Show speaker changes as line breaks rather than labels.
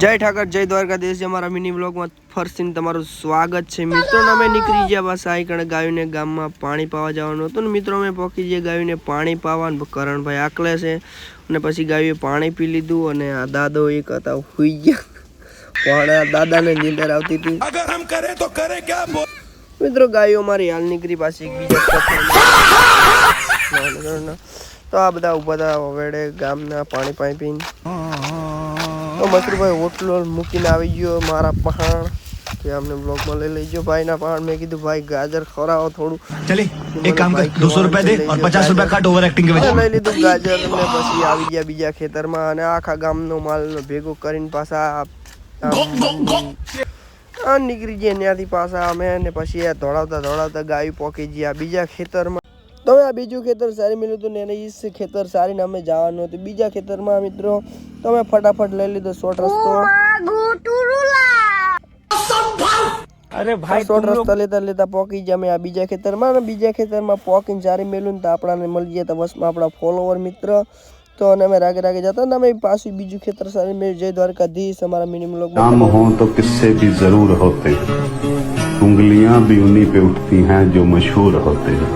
જય ઠાકર જય દ્વારકાધીશ અમારા મિની બ્લોગમાં ફરસીને તમારું સ્વાગત છે મિત્રો। અમે નીકળી ગયા બસ આ કણે ગાયોને ગામમાં પાણી પાવા જવાનું હતું ને મિત્રો અમે પહોંચી ગયા ગાયોને પાણી પાવા। કરણભાઈ આકલે છે અને પછી ગાયોએ પાણી પી લીધું અને આ દાદો એક હતા હુઈ ગયા પણ દાદાને નીંદર આવતી હતી। અગર હમ કરે તો કરે ક્યા મિત્રો ગાયો અમારી હાલ નીકળી પાછી બીજા તો આ બધા ઉભા હતા વેડે ગામના પાણી પાણી પીને। तो मसरूभाई होटलो मूकीने આવી ગયો મારા પહાણ કે हमने ब्लॉग में ले लीजो भाई ना पहाड़ में कीधु भाई गाजर खराओ थोड़ू चले एक काम कर 200 रुपया दे और 50 रुपया काट ओवर एक्टिंग के वजह ले लीधु गाजर ने પછી આવી ગયા બીજા ખેતરમાં અને આખા ગામનો માલ ભેગો કરીને પાછા આ નીકળી ગયા ત્યાંથી પાછા અમે ને પછી આ દોડાવતા દોડાવતા ગાયું પોકી ગયા બીજા ખેતરમાં। तो आ बीजू खेतर सारी मिलू तो ने इस खेतर सारी ने हमें जावानो तो बीजा खेतर में मित्रों तो मैं फटाफट ले लीधो शॉर्ट रस्तो। अरे भाई शॉर्ट रस्ता लेता लेता पहुंची जा मैं आ बीजा खेतर में पहुंचीने सारी मिलू तो आपणाने मळी गया तो बस में आपणा फॉलोवर मित्र तो अने मैं रागे रागे जाता ना मैं पाछू बीजू खेतर सारी में जय द्वारकाधीश हमारा मिनी ब्लॉग में
काम हो तो किस्से भी जरूर होते हैं, उंगलियां भी उन्हीं पे उठती हैं जो मशहूर होते हैं।